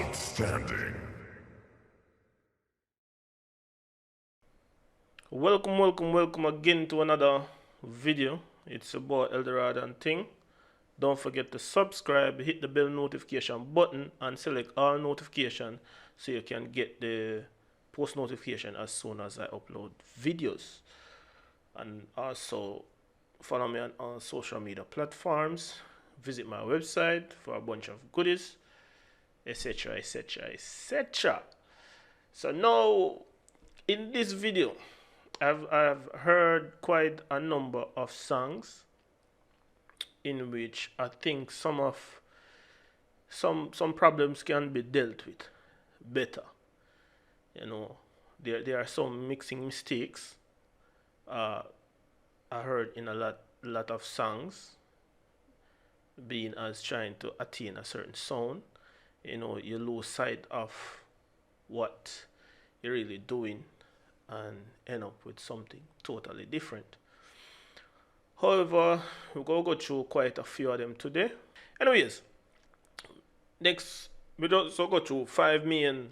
Outstanding. Welcome again to another video. It's about Eldorado and Ting. Don't forget to subscribe, hit the bell notification button, and select all notification so you can get the post notification as soon as I upload videos. And also follow me on all social media platforms. Visit my website for a bunch of goodies, etc. etc. So now in this video I've heard quite a number of songs in which I think some problems can be dealt with better. You know, there are some mixing mistakes. I heard in a lot of songs being as trying to attain a certain sound. You know, you lose sight of what you're really doing and end up with something totally different. However, we're going to go through quite a few of them today. Anyways, next we also go through 5 main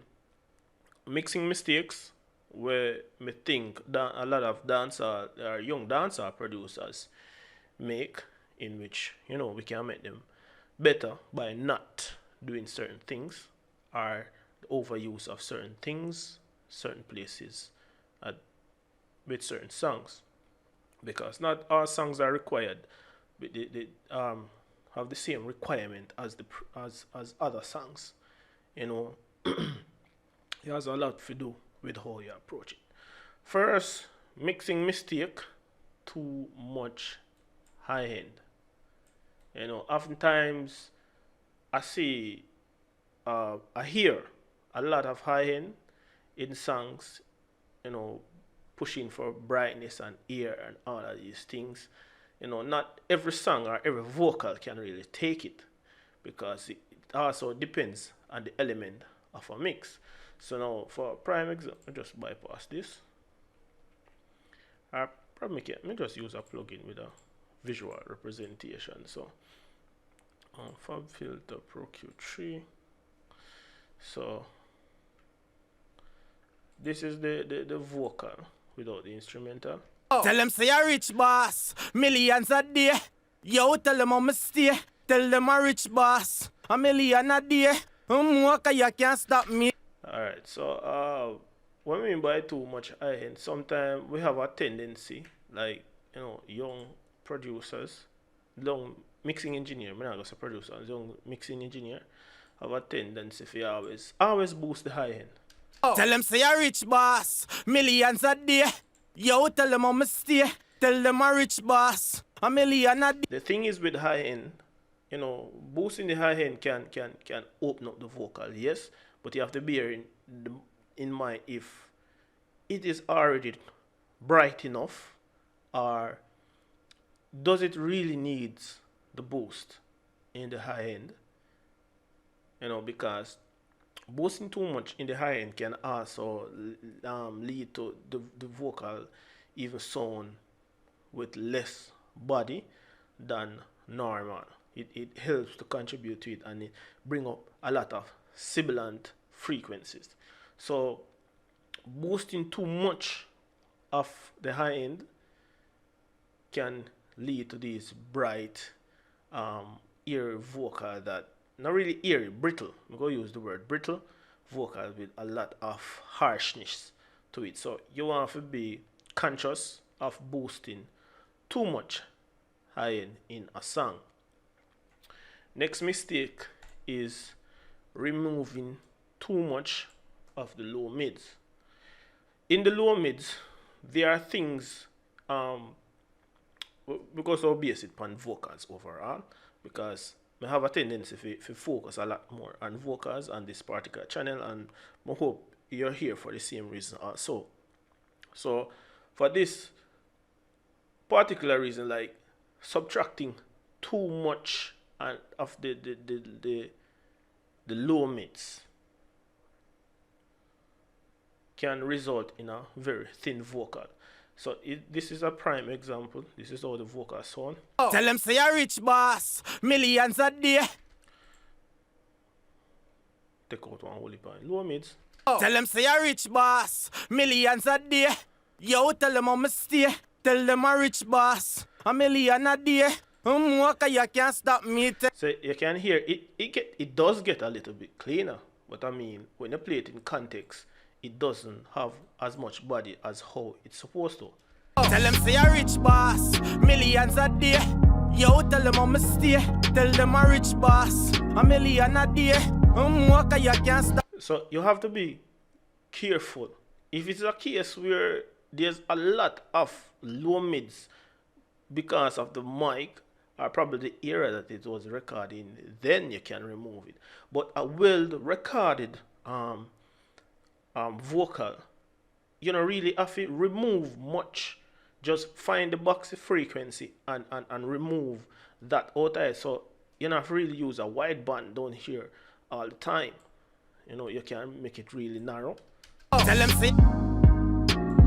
mixing mistakes where me think that a lot of dancer or young dancer producers make, in which we can make them better by not doing certain things or the overuse of certain things, certain places with certain songs, because not all songs are required. They have the same requirement as as other songs. You know, it has a lot to do with how you approach it. First, mixing mistake: too much high end. Oftentimes I hear a lot of high end in songs. Pushing for brightness and air and all of these things. Not every song or every vocal can really take it, because it also depends on the element of a mix. So now, for prime example, just bypass this. I probably can just use a plugin with a visual representation. So, Fab Filter Pro Q3. So this is the vocal without the instrumental. Tell them say a rich boss, millions a day. Yo, tell them I'm stay. Tell them a rich boss, a million a day. Walker, you can't stop me. Alright, so what I mean by too much high end, sometimes we have a tendency, like young producers, young mixing engineer, I'm not gonna say producer, young mixing engineer have a tendency for always boost the high end. Tell them say a rich boss, millions a day. Yo, tell them I'm stay. Tell them a rich boss, a million a day. The thing is with high end, boosting the high end can open up the vocal, yes, but you have to bear in mind if it is already bright enough, or does it really needs the boost in the high end. Because boosting too much in the high end can also lead to the vocal even sound with less body than normal. It helps to contribute to it, and it bring up a lot of sibilant frequencies. So boosting too much of the high end can lead to these bright ear vocal that not really eerie, brittle. I'm going to use the word brittle vocal with a lot of harshness to it. So you want to be conscious of boosting too much high end in a song. Next mistake is removing too much of the low mids. In the low mids, there are things because I'll base it on vocals overall, because I have a tendency to focus a lot more on vocals on this particular channel, and I hope you're here for the same reason also. So for this particular reason, like subtracting too much of the low mids can result in a very thin vocal. So this is a prime example. This is how the vocal sound. Tell them say a rich boss, millions a day. take out one whole heap of low mids. Tell them say a rich boss, millions a day. Yo, tell them how me stay. Tell them a rich boss, a million a day. You can't stop me. So you can hear it does get a little bit cleaner. But I mean, when you play it in context, it doesn't have as much body as how it's supposed to. Tell them say a rich boss, millions a day. Yo, tell them how me stay. Tell them a rich boss, a million a day. You can't stop. So you have to be careful. If it's a case where there's a lot of low mids because of the mic or probably the era that it was recording, then you can remove it. But a well recorded vocal, you know, really have to remove much. Just find the box frequency and remove that out of it. So you don't have to really use a wide band down here all the time. You know, you can make it really narrow. Tell them see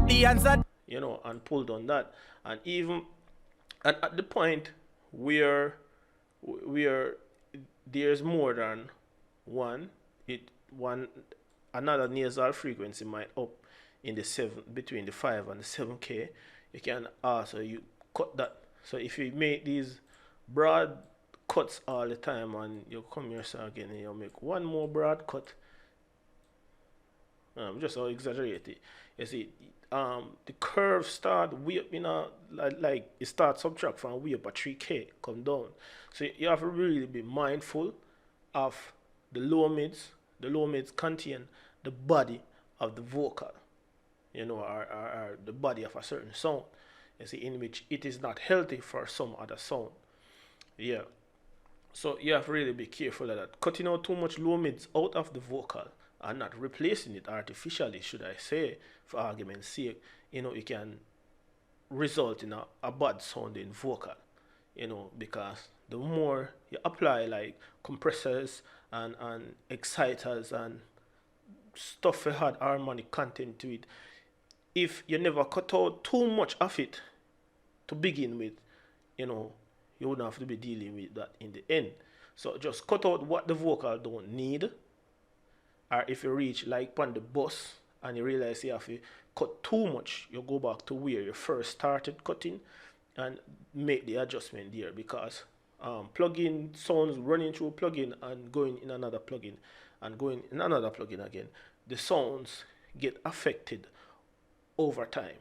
the answer. You know, and pull down that. And even at the point where there's more than one another nasal frequency might up in the 7 between the 5 and the 7K, you can also you cut that. So if you make these broad cuts all the time and you come here so again and you make one more broad cut, just how exaggerate it. You see, the curve start way up, you know, like it starts subtract from way up at 3K, come down. So you have to really be mindful of the low mids. The low mids contain the body of the vocal, you know, or the body of a certain sound. You see, in which it is not healthy for some other sound. Yeah. So you have to really be careful of that. Cutting out too much low mids out of the vocal and not replacing it artificially, should I say, for argument's sake, you know, it can result in a bad sounding vocal, you know, because the more you apply like compressors and exciters and stuff that had harmonic content to it, if you never cut out too much of it to begin with, you know, you wouldn't have to be dealing with that in the end. So just cut out what the vocal don't need. Or if you reach like on the bus and you realize you have to cut too much, you go back to where you first started cutting and make the adjustment there, because plugin sounds running through a plugin and going in another plugin and going in another plugin again, the sounds get affected over time,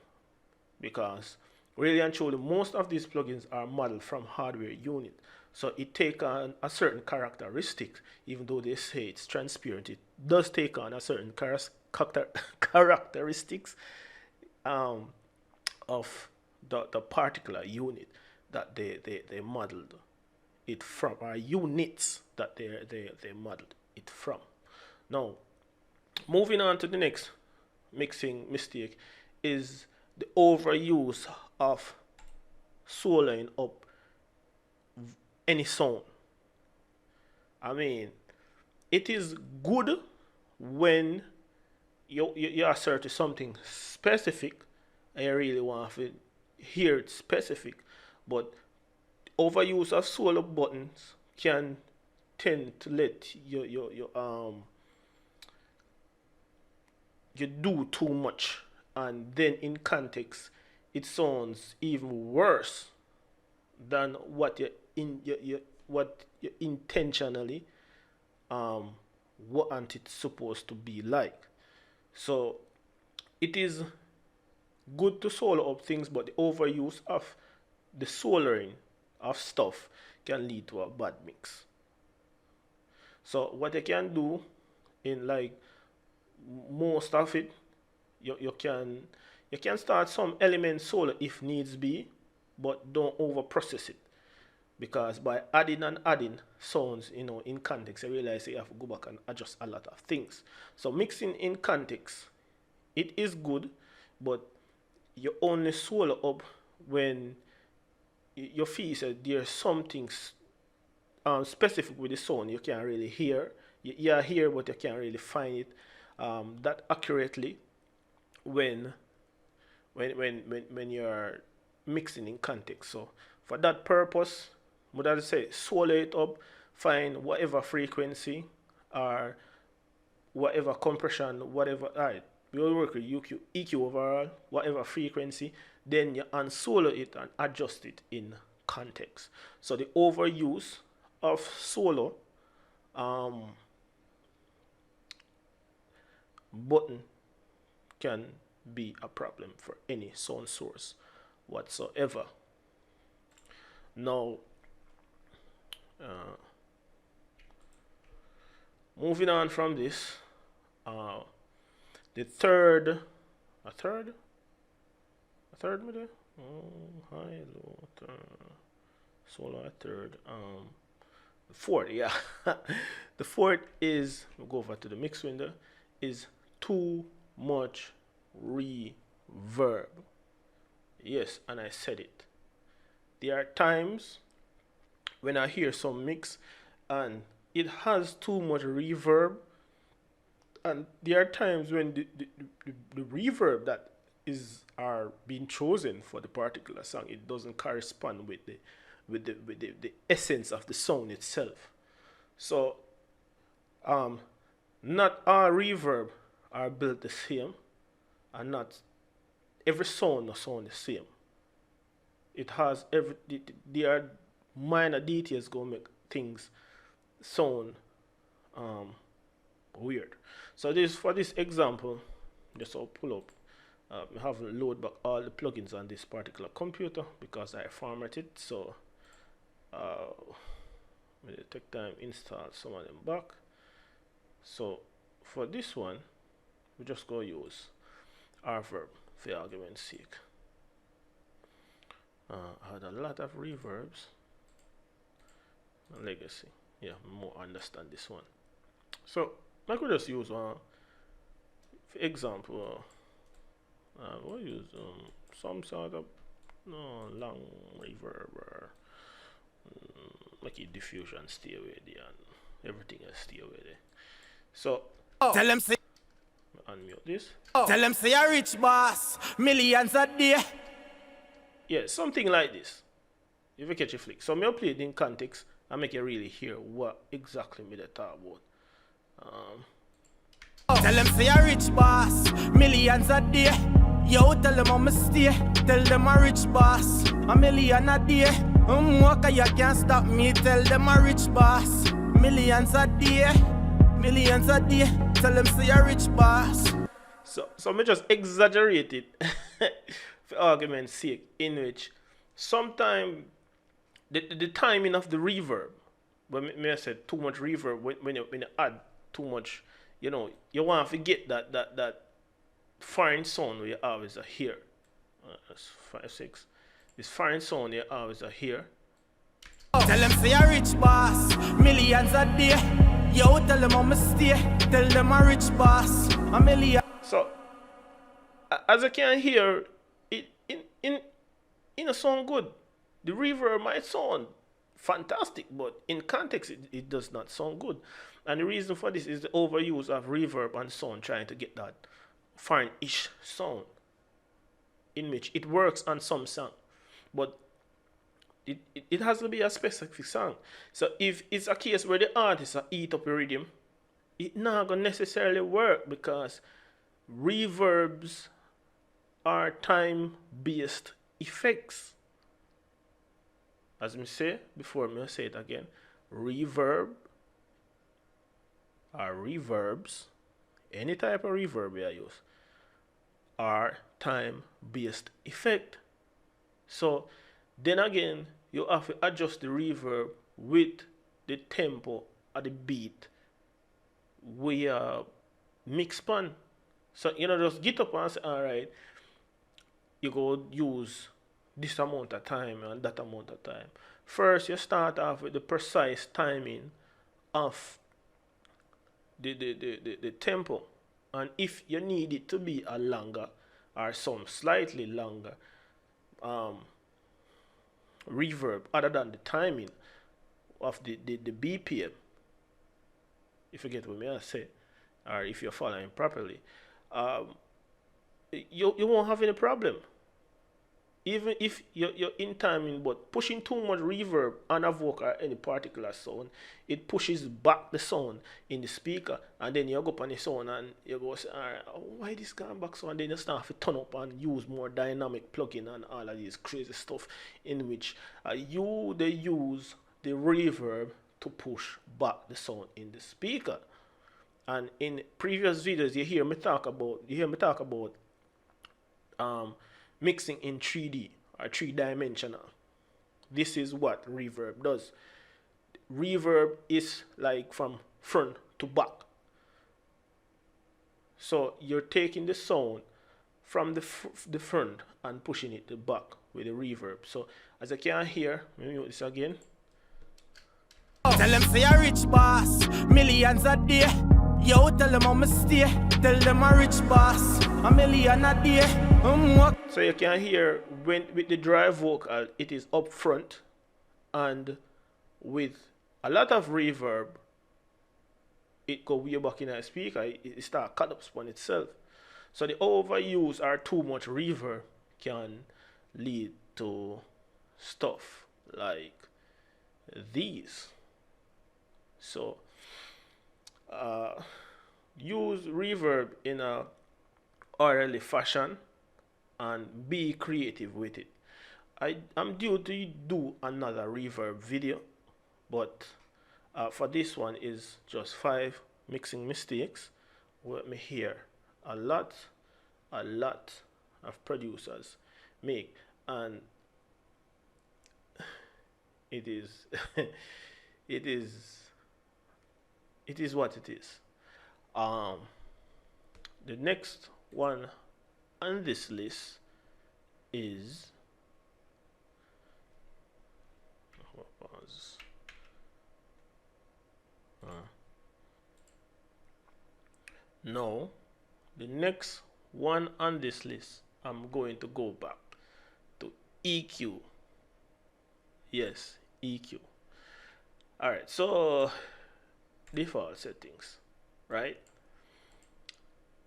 because really and truly most of these plugins are modeled from hardware unit. So it takes on a certain characteristic, even though they say it's transparent, it does take on a certain characteristics of the particular unit that they modeled it from, or units that they modeled it from. Now, moving on to the next mixing mistake is the overuse of soloing up any sound. I mean, it is good when you assert to something specific and you really want to hear it specific, but overuse of solo buttons can tend to let you do too much, and then in context it sounds even worse than what you intentionally want it supposed to be like. So it is good to solo up things, but the overuse of the soloing of stuff can lead to a bad mix. So what you can do in like most of it, you can start some elements solo if needs be, but don't over process it, because by adding and adding sounds, you know, in context, you realize you have to go back and adjust a lot of things. So mixing in context, it is good, but you only solo up when you feel that there's something specific with the sound you can't really hear. You hear, but you can't really find it that accurately when you're mixing in context. So for that purpose, what I say, solo it up, find whatever frequency or whatever compression, whatever. All right, we will work with EQ overall, whatever frequency. Then you unsolo it and adjust it in context. So the overuse of solo button can be a problem for any sound source whatsoever. Now, moving on from this, the third, a third middle, high, low, third, solo, a third, the fourth, yeah, the fourth is, we'll go over to the mix window, is too much reverb. Yes, and I said it. There are times when I hear some mix and it has too much reverb, and there are times when the reverb that are being chosen for the particular song, it doesn't correspond with the essence of the sound itself. So not all reverb are built the same, and not every sound or sound the same. It has there are minor details gonna make things sound weird. So this, for this example, just I'll pull up. I haven't load back all the plugins on this particular computer because I formatted. So we'll take time install some of them back. So for this one, we just go use reverb for argument's sake. I had a lot of reverbs. Legacy, yeah, more understand this one. So I could just use one. For example, we'll use some sort of long reverb, or make it diffusion stay away there and everything else stay away there. So Tell them say, unmute this. tell them say a rich boss, millions a day. Yeah, something like this. If you catch a flick. So I'll play it in context and make you really hear what exactly me they talk about. Tell them say a rich boss, millions a day. Yo, tell them I'm a stay. Tell them a rich boss, a million a day. Walker, you can't stop me. Tell them a rich boss, millions a day. Millions a day. Tell them say a rich boss. So me just exaggerate it for argument's sake, in which sometimes the timing of the reverb, when me I said too much reverb, when you add too much, you want to get that foreign sound where you always hear. That's 5, 6. This foreign sound you always hear. Tell them say a rich boss, millions a day. Yo, tell them I'm a stay. Tell them a rich boss, a million. So as you can hear, it in a sound good. The reverb might sound fantastic, but in context it does not sound good. And the reason for this is the overuse of reverb and sound, trying to get that foreign-ish sound, in which it works on some song, but it has to be a specific song. So if it's a case where the artist eat up a rhythm, it not gonna necessarily work, because reverbs are time-based effects. As me say before, me say it again. Reverb or reverbs, any type of reverb I use, are time-based effect. So then again, you have to adjust the reverb with the tempo of the beat we mix pan. So just get up and say, all right, you go use this amount of time and that amount of time. First, you start off with the precise timing of the tempo, and if you need it to be a longer or some slightly longer reverb other than the timing of the BPM, if you get what I say, or if you're following properly, you won't have any problem. even if you're in timing, but pushing too much reverb on a vocal or any particular sound, it pushes back the sound in the speaker, and then you go up on the sound and you go say, all right, why this going back so? And then you start to turn up and use more dynamic plugin and all of these crazy stuff in which they use the reverb to push back the sound in the speaker. And in previous videos, you hear me talk about mixing in 3D or three-dimensional. This is what reverb does. Reverb is like from front to back. So you're taking the sound from the front and pushing it to the back with the reverb. So as you can hear, let me mute this again. Tell them say a rich boss, millions a day. Yo, tell them I'm a stay. Tell them a rich boss, a million a day. So you can hear when with the dry vocal, it is up front, and with a lot of reverb, it go way back in a speaker. It start cut up on itself. So the overuse or too much reverb can lead to stuff like these. So use reverb in a orderly fashion and be creative with it. I'm due to do another reverb video, but for this one is just 5 mixing mistakes what me hear a lot of producers make, and it is it is what it is. The next one on this list is no, the next one on this list, I'm going to go back to EQ. Yes, EQ. Alright, so default settings, right?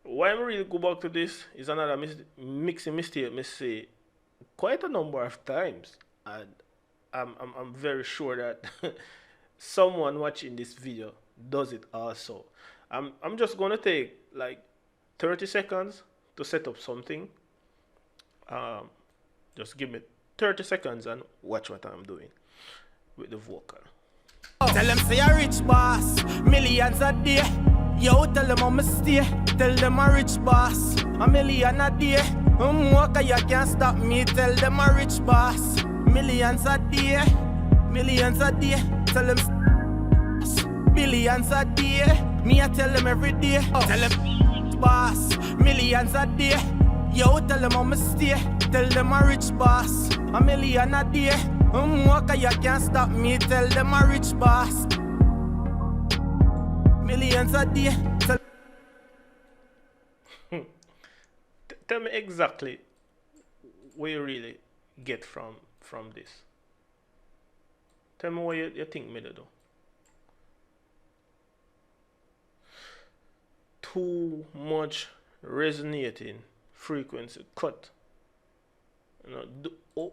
Why I'm really go back to this is another mixing mistake I say quite a number of times, and I'm very sure that someone watching this video does it also. I'm just gonna take like 30 seconds to set up something. Just give me 30 seconds and watch what I'm doing with the vocal. Tell them say a rich boss, millions a day. Yo, tell them I'm a stay. Tell them a rich boss, a million a day. Walker, you can't stop me. Tell them a rich boss, millions a day. Millions a day. Tell them billions a day. Me I tell them every day. Tell them boss, millions a day. Yo, tell them I'm a stay. Tell them a rich boss, a million a day. Walker, you can't stop me. Tell them a rich boss, millions a day. Tell me exactly what you really get from this. Tell me what you think me to do. Too much resonating frequency cut. You know,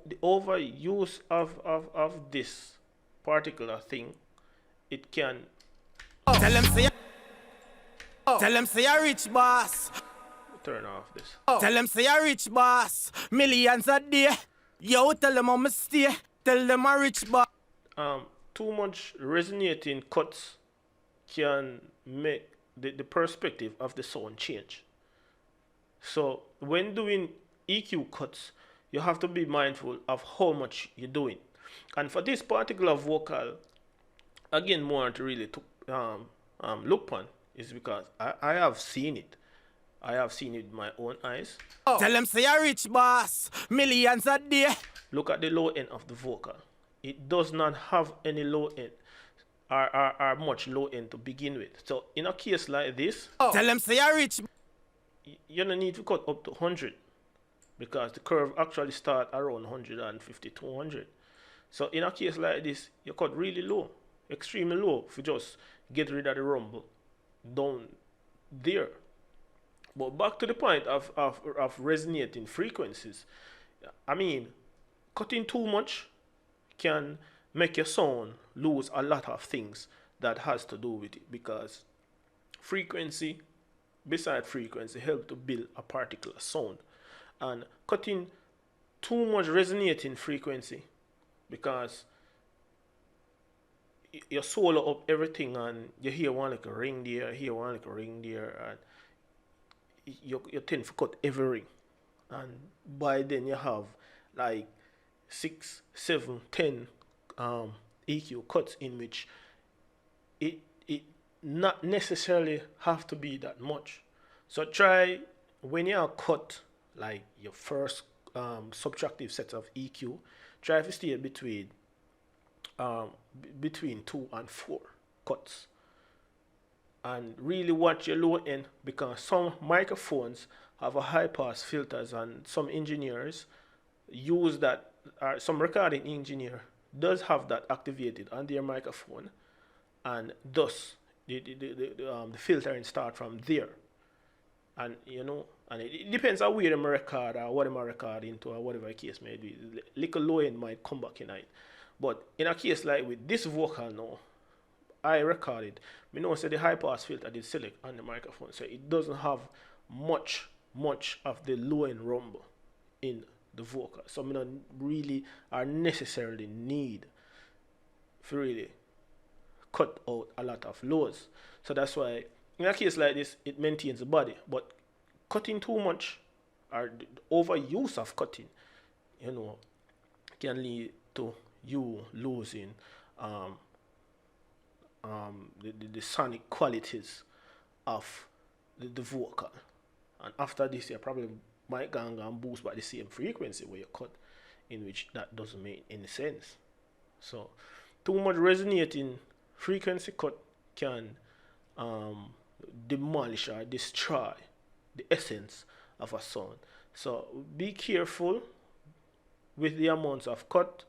the overuse of this particular thing, it can tell them say a rich boss. Turn off this. Tell them say a rich boss, millions a day. Yo, tell them I'm a stay. Tell them a rich boss. Too much resonating cuts can make the perspective of the sound change. So when doing EQ cuts, you have to be mindful of how much you're doing. And for this particular vocal, again, more to really look upon is because I have seen it. I have seen it with my own eyes. Tell them say a rich boss, millions a day. Look at the low end of the vocal. It does not have any low end or much low end to begin with. So in a case like this, tell them say a rich, you don't need to cut up to 100 because the curve actually starts around 150 to 200. So in a case like this, you cut really low, extremely low, if you just get rid of the rumble down there. But back to the point of resonating frequencies, I mean, cutting too much can make your sound lose a lot of things that has to do with it, because frequency, beside frequency, help to build a particular sound, and cutting too much resonating frequency, because you solo up everything and you hear one like a ring there, hear one like a ring there, and you tend to cut every ring, and by then you have like 6, 7, 10 EQ cuts, in which it not necessarily have to be that much. So try, when you cut like your first subtractive set of EQ, try to stay um, between 2 and 4 cuts, and really watch your low end, because some microphones have a high pass filters, and some engineers use that, or some recording engineer does have that activated on their microphone, and thus the filtering start from there. And and it depends on where them record or what them record into, or whatever the case may be. Little low end might come back in it, but in a case like with this vocal now, I recorded, me know say the high pass filter did select on the microphone, so it doesn't have much of the low end rumble in the vocal, so me don't really or necessarily need to really cut out a lot of lows. So that's why in a case like this, it maintains the body, but cutting too much, or the overuse of cutting, can lead to you losing um, the sonic qualities of the vocal. And after this, you probably might go and boost by the same frequency where you cut, in which that doesn't make any sense. So, too much resonating frequency cut can demolish or destroy the essence of a sound. So, be careful with the amounts of cut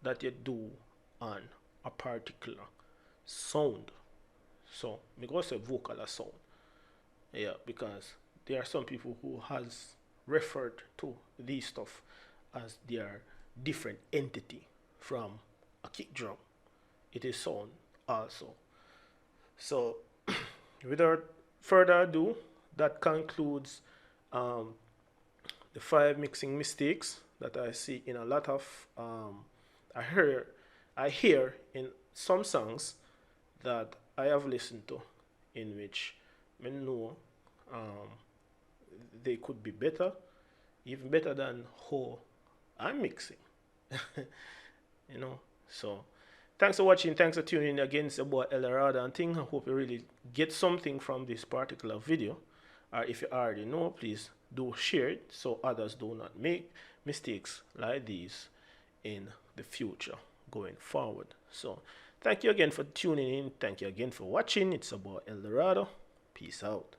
that you do on a particular sound. So, me go say vocal or sound. Yeah, because there are some people who has referred to these stuff as their different entity from a kick drum. It is sound also. So, without further ado, that concludes the 5 mixing mistakes that I see in a lot of I hear in some songs that I have listened to, in which I know they could be better, even better than how I'm mixing. So thanks for watching, thanks for tuning in again. It's your boy El Dorado and thing. I hope you really get something from this particular video. Or if you already know, please do share it so others do not make mistakes like these in the future going forward. So thank you again for tuning in. Thank you again for watching. It's about El Dorado. Peace out.